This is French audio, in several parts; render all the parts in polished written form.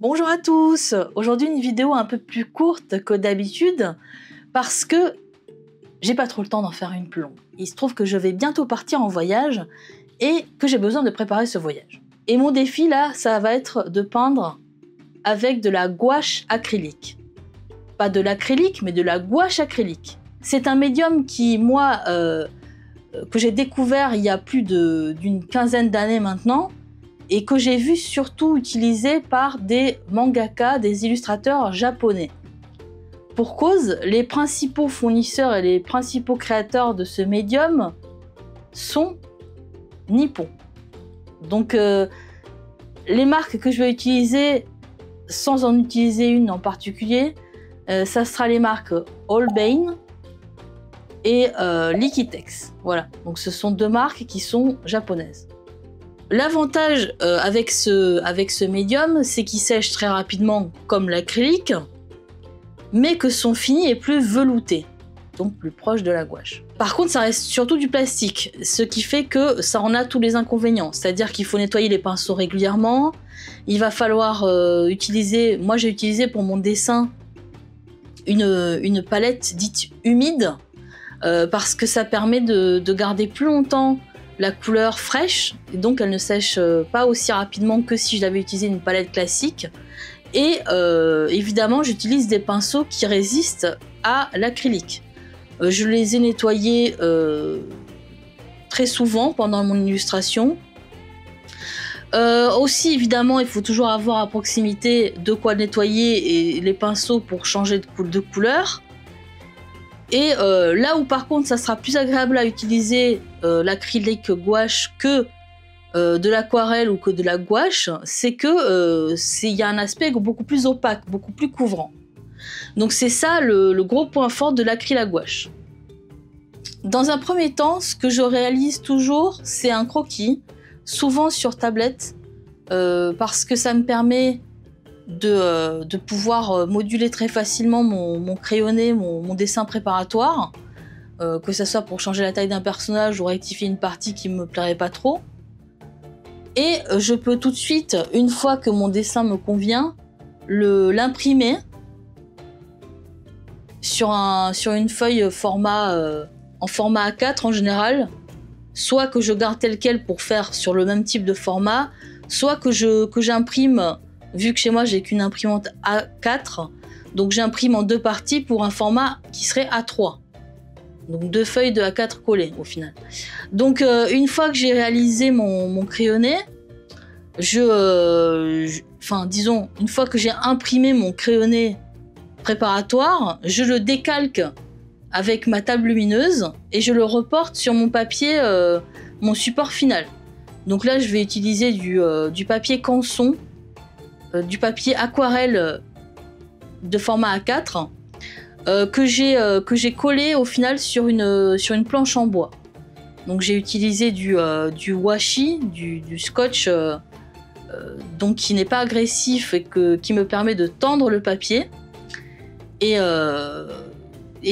Bonjour à tous, aujourd'hui une vidéo un peu plus courte que d'habitude parce que j'ai pas trop le temps d'en faire une plus longue. Il se trouve que je vais bientôt partir en voyage et que j'ai besoin de préparer ce voyage. Et mon défi là, ça va être de peindre avec de la gouache acrylique. Pas de l'acrylique, mais de la gouache acrylique. C'est un médium qui, moi, que j'ai découvert il y a plus d'une quinzaine d'années maintenant, et que j'ai vu surtout utilisé par des mangaka, des illustrateurs japonais. Pour cause, les principaux fournisseurs et les principaux créateurs de ce médium sont nippons. Donc les marques que je vais utiliser, sans en utiliser une en particulier, ça sera les marques Holbein et Liquitex. Voilà, donc ce sont deux marques qui sont japonaises. L'avantage avec ce médium, c'est qu'il sèche très rapidement comme l'acrylique, mais que son fini est plus velouté, donc plus proche de la gouache. Par contre, ça reste surtout du plastique, ce qui fait que ça en a tous les inconvénients, c'est-à-dire qu'il faut nettoyer les pinceaux régulièrement, il va falloir utiliser, moi j'ai utilisé pour mon dessin une palette dite humide, parce que ça permet de garder plus longtemps la couleur fraîche, et donc elle ne sèche pas aussi rapidement que si je l'avais utilisé une palette classique. Et évidemment, j'utilise des pinceaux qui résistent à l'acrylique. Je les ai nettoyés très souvent pendant mon illustration. Aussi, évidemment, il faut toujours avoir à proximité de quoi nettoyer et les pinceaux pour changer de couleur. Et là où par contre ça sera plus agréable à utiliser l'acrylique gouache que de l'aquarelle ou que de la gouache, c'est que y a un aspect beaucoup plus opaque, beaucoup plus couvrant. Donc c'est ça le gros point fort de l'acrylique gouache. Dans un premier temps, ce que je réalise toujours, c'est un croquis, souvent sur tablette, parce que ça me permet de pouvoir moduler très facilement mon crayonné, mon dessin préparatoire, que ce soit pour changer la taille d'un personnage ou rectifier une partie qui me plairait pas trop. Et je peux tout de suite, une fois que mon dessin me convient, l'imprimer sur une feuille en format A4 en général, soit que je garde tel quel pour faire sur le même type de format, soit que j'imprime. Vu que chez moi, j'ai qu'une imprimante A4, donc j'imprime en deux parties pour un format qui serait A3. Donc deux feuilles de A4 collées au final. Donc une fois que j'ai réalisé mon crayonné, disons, une fois que j'ai imprimé mon crayonné préparatoire, je le décalque avec ma table lumineuse et je le reporte sur mon papier, mon support final. Donc là, je vais utiliser du papier canson, du papier aquarelle de format A4 que j'ai collé au final sur une planche en bois. Donc j'ai utilisé du washi, du scotch donc qui n'est pas agressif et qui me permet de tendre le papier. Et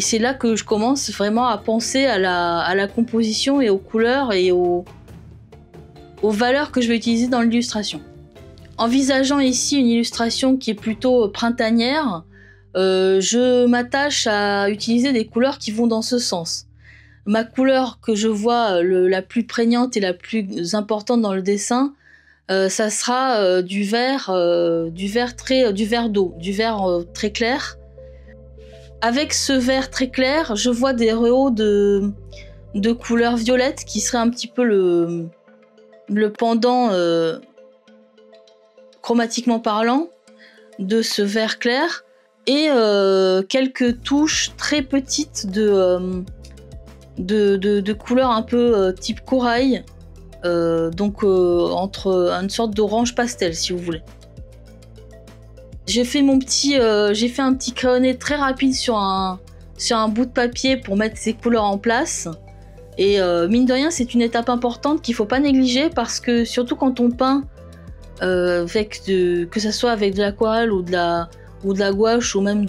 c'est là que je commence vraiment à penser à la composition et aux couleurs et aux valeurs que je vais utiliser dans l'illustration. Envisageant ici une illustration qui est plutôt printanière, je m'attache à utiliser des couleurs qui vont dans ce sens. Ma couleur que je vois la plus prégnante et la plus importante dans le dessin, ça sera du vert d'eau, du vert très clair. Avec ce vert très clair, je vois des rehauts de couleur violette qui serait un petit peu le pendant chromatiquement parlant de ce vert clair, et quelques touches très petites de couleurs un peu type corail, donc entre une sorte d'orange pastel si vous voulez. J'ai fait un petit crayonné très rapide sur un bout de papier pour mettre ces couleurs en place. Et mine de rien, c'est une étape importante qu'il ne faut pas négliger, parce que surtout quand on peint que ce soit avec de l'aquarelle ou de la gouache, ou même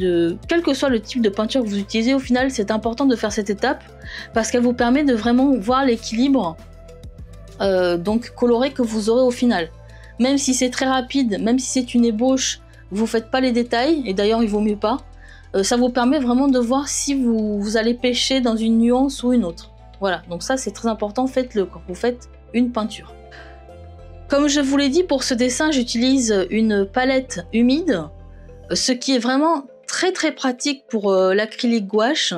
quel que soit le type de peinture que vous utilisez, au final c'est important de faire cette étape parce qu'elle vous permet de vraiment voir l'équilibre donc coloré que vous aurez au final. Même si c'est très rapide, même si c'est une ébauche vous faites pas les détails, et d'ailleurs il vaut mieux pas. Ça vous permet vraiment de voir si vous allez pêcher dans une nuance ou une autre. Voilà, donc ça c'est très important, faites-le quand vous faites une peinture. Comme je vous l'ai dit, pour ce dessin, j'utilise une palette humide, ce qui est vraiment très très pratique pour l'acrylique gouache,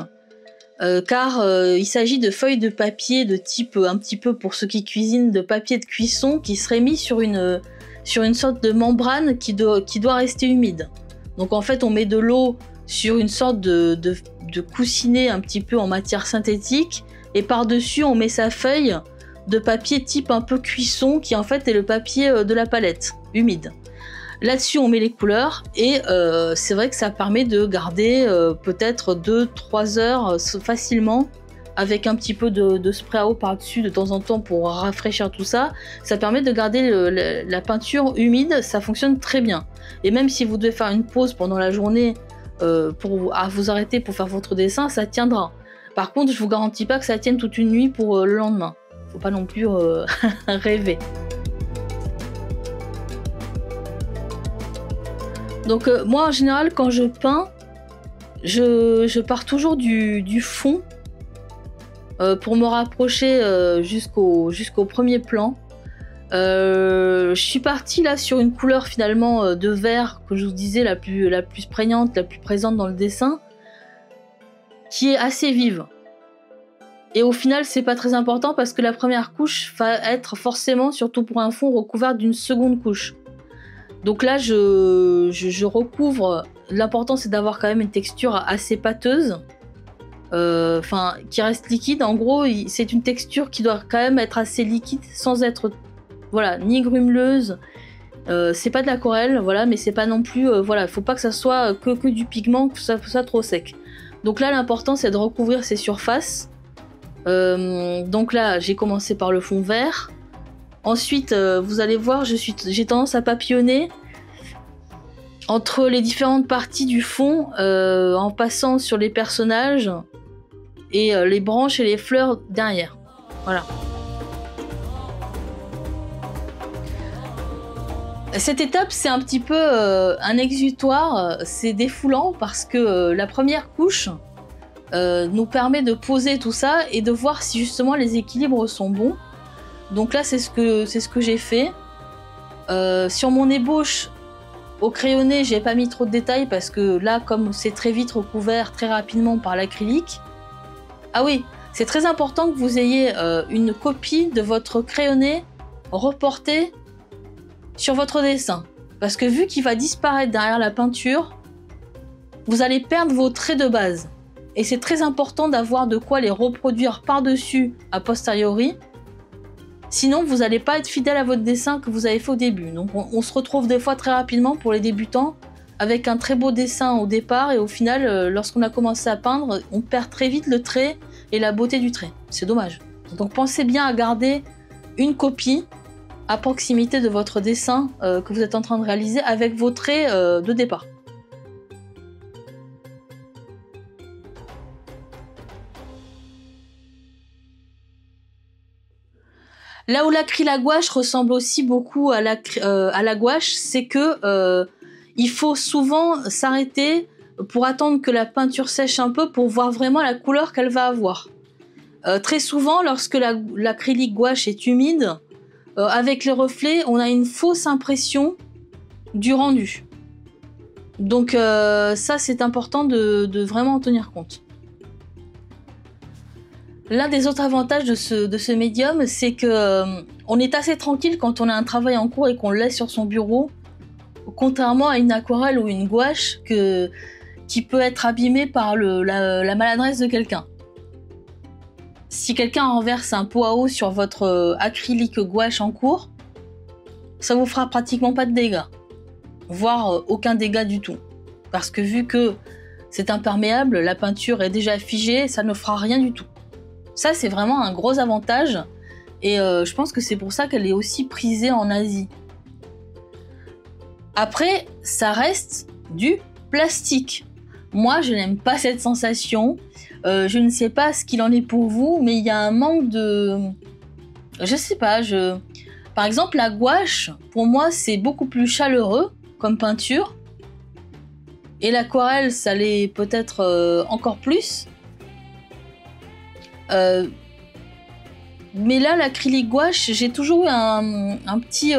car il s'agit de feuilles de papier de type, un petit peu pour ceux qui cuisinent, de papier de cuisson qui serait mis sur une sorte de membrane qui doit rester humide. Donc en fait on met de l'eau sur une sorte de coussinet un petit peu en matière synthétique, et par-dessus on met sa feuille de papier type un peu cuisson qui en fait est le papier de la palette humide. Là-dessus on met les couleurs et c'est vrai que ça permet de garder peut-être 2-3 heures facilement, avec un petit peu de spray à eau par-dessus de temps en temps pour rafraîchir tout ça. Ça permet de garder la peinture humide, ça fonctionne très bien. Et même si vous devez faire une pause pendant la journée pour vous arrêter pour faire votre dessin, ça tiendra. Par contre, je vous garantis pas que ça tienne toute une nuit pour le lendemain. Faut pas non plus rêver. Donc moi en général quand je peins, je pars toujours du fond pour me rapprocher jusqu'au premier plan. Je suis partie là sur une couleur finalement de vert que je vous disais la plus prégnante, la plus présente dans le dessin, qui est assez vive. Et au final c'est pas très important parce que la première couche va être forcément, surtout pour un fond, recouverte d'une seconde couche. Donc là je recouvre, l'important c'est d'avoir quand même une texture assez pâteuse, qui reste liquide. En gros c'est une texture qui doit quand même être assez liquide sans être ni grumeleuse. C'est pas de l'aquarelle, mais c'est pas non plus, faut pas que ça soit que du pigment, que ça soit trop sec. Donc là l'important c'est de recouvrir ces surfaces. Donc là j'ai commencé par le fond vert. Ensuite vous allez voir, j'ai tendance à papillonner entre les différentes parties du fond en passant sur les personnages et les branches et les fleurs derrière. Voilà. Cette étape c'est un petit peu un exutoire, c'est défoulant parce que la première couche nous permet de poser tout ça et de voir si justement les équilibres sont bons. Donc là c'est ce que j'ai fait. Sur mon ébauche au crayonné j'ai pas mis trop de détails parce que là comme c'est très vite recouvert très rapidement par l'acrylique. Ah oui, c'est très important que vous ayez une copie de votre crayonné reportée sur votre dessin, parce que vu qu'il va disparaître derrière la peinture, vous allez perdre vos traits de base. Et c'est très important d'avoir de quoi les reproduire par-dessus a posteriori. Sinon, vous n'allez pas être fidèle à votre dessin que vous avez fait au début. Donc on se retrouve des fois très rapidement pour les débutants avec un très beau dessin au départ et au final, lorsqu'on a commencé à peindre, on perd très vite le trait et la beauté du trait. C'est dommage. Donc pensez bien à garder une copie à proximité de votre dessin que vous êtes en train de réaliser avec vos traits de départ. Là où l'acrylique à gouache ressemble aussi beaucoup à la gouache, c'est que il faut souvent s'arrêter pour attendre que la peinture sèche un peu pour voir vraiment la couleur qu'elle va avoir. Très souvent, lorsque l'acrylique gouache est humide, avec les reflets, on a une fausse impression du rendu. Donc ça, c'est important de vraiment en tenir compte. L'un des autres avantages de ce médium, c'est que on est assez tranquille quand on a un travail en cours et qu'on le laisse sur son bureau, contrairement à une aquarelle ou une gouache qui peut être abîmée par la maladresse de quelqu'un. Si quelqu'un renverse un pot à eau sur votre acrylique gouache en cours, ça vous fera pratiquement pas de dégâts, voire aucun dégât du tout. Parce que vu que c'est imperméable, la peinture est déjà figée, ça ne fera rien du tout. Ça, c'est vraiment un gros avantage et je pense que c'est pour ça qu'elle est aussi prisée en Asie. Après, ça reste du plastique. Moi, je n'aime pas cette sensation. Je ne sais pas ce qu'il en est pour vous, mais il y a un manque de... Je sais pas, Par exemple, la gouache, pour moi, c'est beaucoup plus chaleureux comme peinture. Et l'aquarelle, ça l'est peut-être encore plus. Mais là, l'acrylique gouache, j'ai toujours eu un petit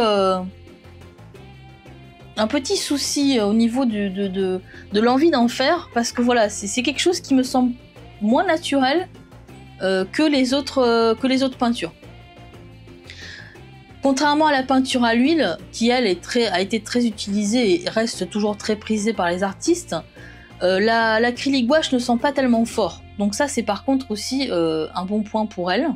souci au niveau de l'envie d'en faire, parce que voilà, c'est quelque chose qui me semble moins naturel que les autres peintures. Contrairement à la peinture à l'huile, qui elle a été très utilisée et reste toujours très prisée par les artistes, l'acrylique gouache ne sent pas tellement fort. Donc ça, c'est par contre aussi un bon point pour elle.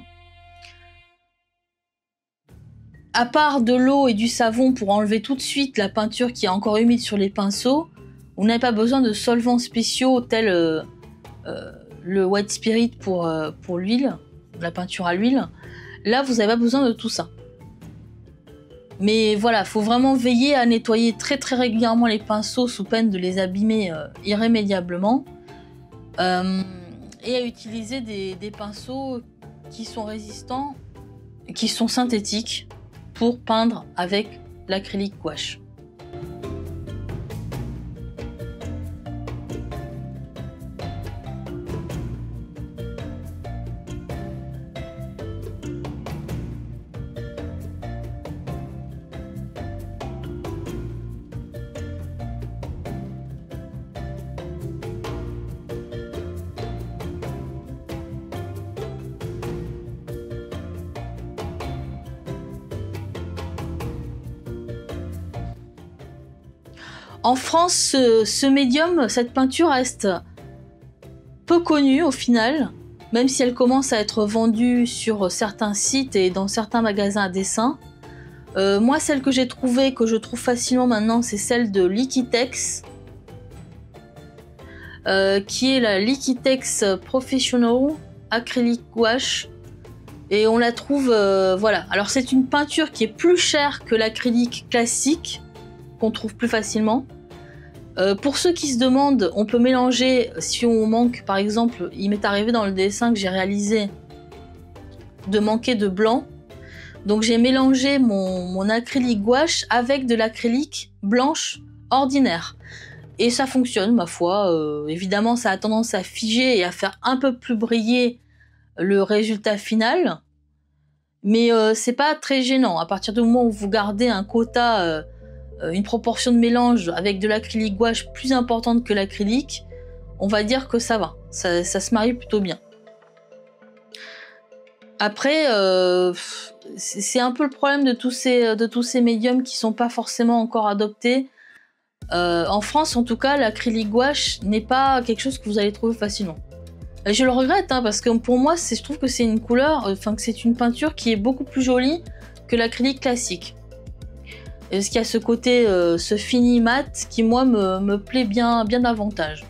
À part de l'eau et du savon pour enlever tout de suite la peinture qui est encore humide sur les pinceaux, vous n'avez pas besoin de solvants spéciaux tels le white spirit pour l'huile, la peinture à l'huile. Là, vous n'avez pas besoin de tout ça. Mais voilà, faut vraiment veiller à nettoyer très régulièrement les pinceaux sous peine de les abîmer irrémédiablement. Et à utiliser des pinceaux qui sont résistants, qui sont synthétiques pour peindre avec l'acrylique gouache. En France, ce médium, cette peinture reste peu connue au final, même si elle commence à être vendue sur certains sites et dans certains magasins à dessin. Moi, celle que j'ai trouvée, que je trouve facilement maintenant, c'est celle de Liquitex, qui est la Liquitex Professional Acrylic Gouache. Et on la trouve, voilà. Alors c'est une peinture qui est plus chère que l'acrylique classique, qu'on trouve plus facilement. Pour ceux qui se demandent, on peut mélanger, si on manque, par exemple, il m'est arrivé dans le dessin que j'ai réalisé de manquer de blanc. Donc j'ai mélangé mon acrylique gouache avec de l'acrylique blanche ordinaire. Et ça fonctionne, ma foi. Évidemment, ça a tendance à figer et à faire un peu plus briller le résultat final. Mais c'est pas très gênant. À partir du moment où vous gardez un quota, une proportion de mélange avec de l'acrylique gouache plus importante que l'acrylique, on va dire que ça va. Ça se marie plutôt bien. Après, c'est un peu le problème de tous ces médiums qui sont pas forcément encore adoptés. En France, en tout cas, l'acrylique gouache n'est pas quelque chose que vous allez trouver facilement. Et je le regrette, hein, parce que pour moi, je trouve que c'est une couleur, que c'est une peinture qui est beaucoup plus jolie que l'acrylique classique. Parce qu'il y a ce côté, ce fini mat qui, moi, me plaît bien davantage.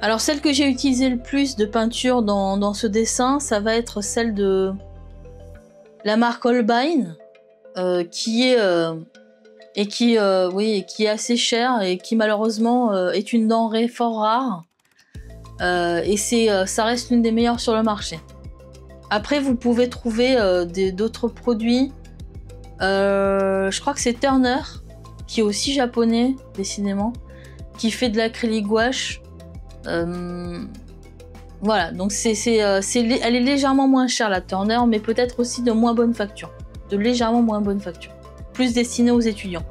Alors celle que j'ai utilisé le plus de peinture dans ce dessin, ça va être celle de la marque Holbein, qui est assez chère et qui malheureusement est une denrée fort rare. Et ça reste l'une des meilleures sur le marché. Après, vous pouvez trouver d'autres produits. Je crois que c'est Turner, qui est aussi japonais, décidément, qui fait de l'acrylique gouache. Voilà, donc elle est légèrement moins chère, la Turner, mais peut-être aussi de moins bonne facture. De légèrement moins bonne facture. Plus destinée aux étudiants.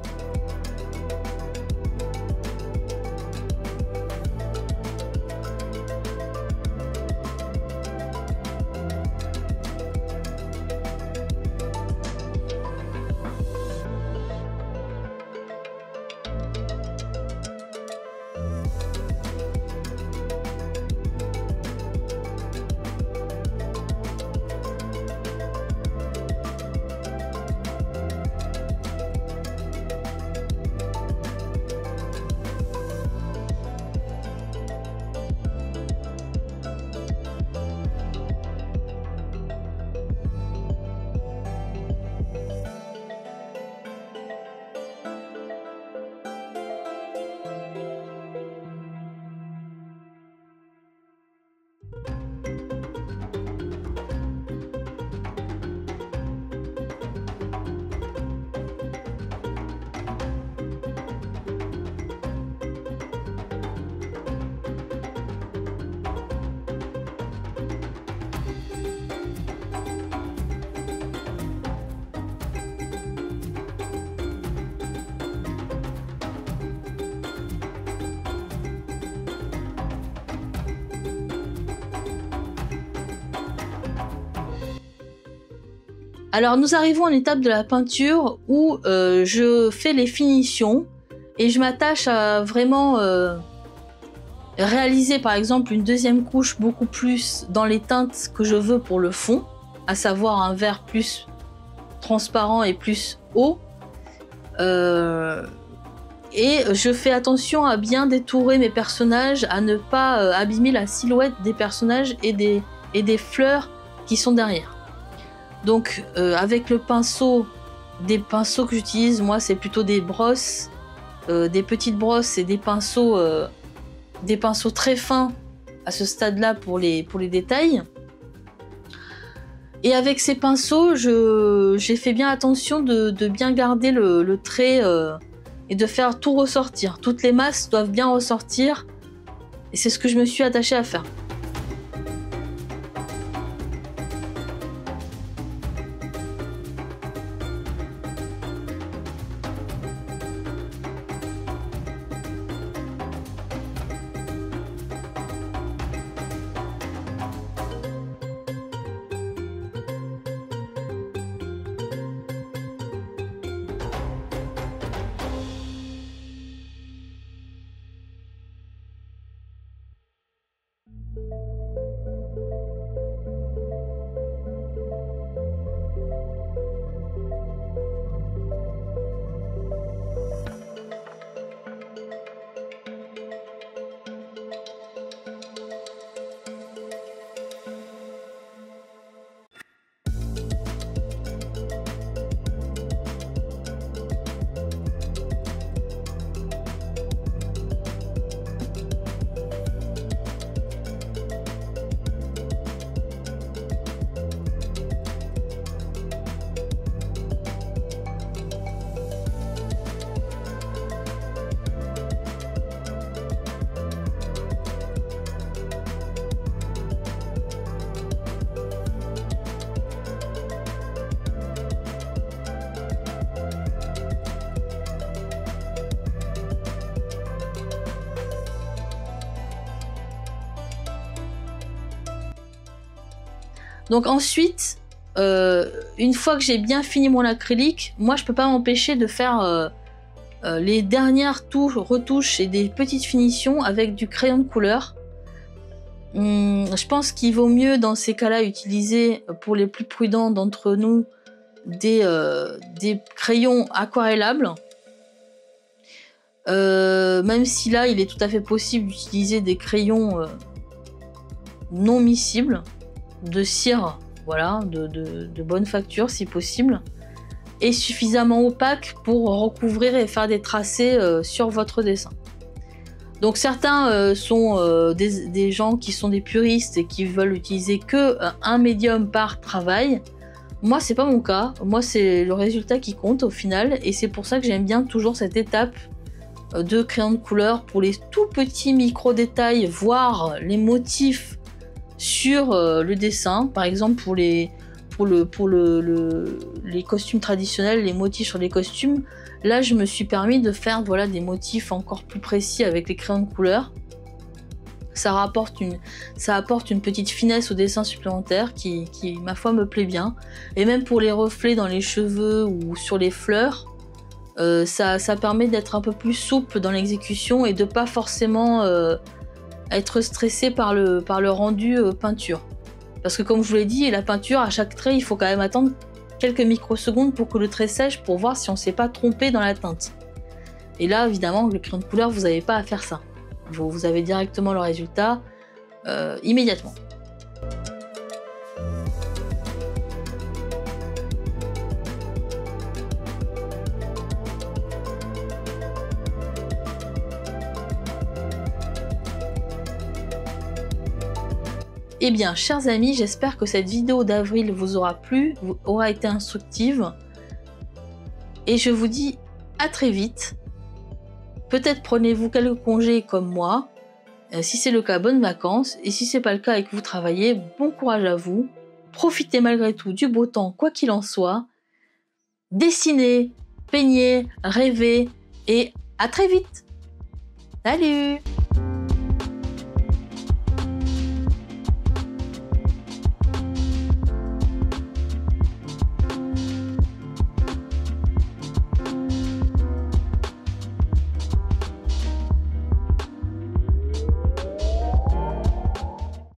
Alors nous arrivons à l'étape de la peinture où je fais les finitions et je m'attache à vraiment réaliser par exemple une deuxième couche beaucoup plus dans les teintes que je veux pour le fond, à savoir un vert plus transparent et plus haut. Et je fais attention à bien détourer mes personnages, à ne pas abîmer la silhouette des personnages et des fleurs qui sont derrière. Donc avec le pinceau, des pinceaux que j'utilise, moi c'est plutôt des brosses, des petites brosses et des pinceaux très fins à ce stade-là pour les détails. Et avec ces pinceaux, j'ai fait bien attention de bien garder le trait et de faire tout ressortir. Toutes les masses doivent bien ressortir et c'est ce que je me suis attachée à faire. Donc ensuite, une fois que j'ai bien fini mon acrylique, moi je peux pas m'empêcher de faire les dernières retouches et des petites finitions avec du crayon de couleur. Je pense qu'il vaut mieux dans ces cas-là utiliser, pour les plus prudents d'entre nous, des crayons aquarellables. Même si là il est tout à fait possible d'utiliser des crayons non miscibles, de cire, voilà, de bonne facture si possible, et suffisamment opaque pour recouvrir et faire des tracés sur votre dessin. Donc certains sont des gens qui sont des puristes et qui veulent utiliser que un médium par travail. Moi c'est pas mon cas, moi c'est le résultat qui compte au final, et c'est pour ça que j'aime bien toujours cette étape de crayon de couleur pour les tout petits micro détails, voire les motifs sur le dessin. Par exemple pour les costumes traditionnels, les motifs sur les costumes, là je me suis permis de faire voilà, des motifs encore plus précis avec les crayons de couleur. Ça apporte une petite finesse au dessin supplémentaire qui ma foi me plaît bien. Et même pour les reflets dans les cheveux ou sur les fleurs, ça permet d'être un peu plus souple dans l'exécution et de pas forcément être stressé par le rendu peinture. Parce que comme je vous l'ai dit, la peinture, à chaque trait, il faut quand même attendre quelques microsecondes pour que le trait sèche, pour voir si on ne s'est pas trompé dans la teinte. Et là, évidemment, avec le crayon de couleur, vous n'avez pas à faire ça. Vous avez directement le résultat immédiatement. Eh bien, chers amis, j'espère que cette vidéo d'avril vous aura plu, aura été instructive. Et je vous dis à très vite. Peut-être prenez-vous quelques congés comme moi. Si c'est le cas, bonnes vacances. Et si c'est pas le cas et que vous travaillez, bon courage à vous. Profitez malgré tout du beau temps, quoi qu'il en soit. Dessinez, peignez, rêvez et à très vite. Salut!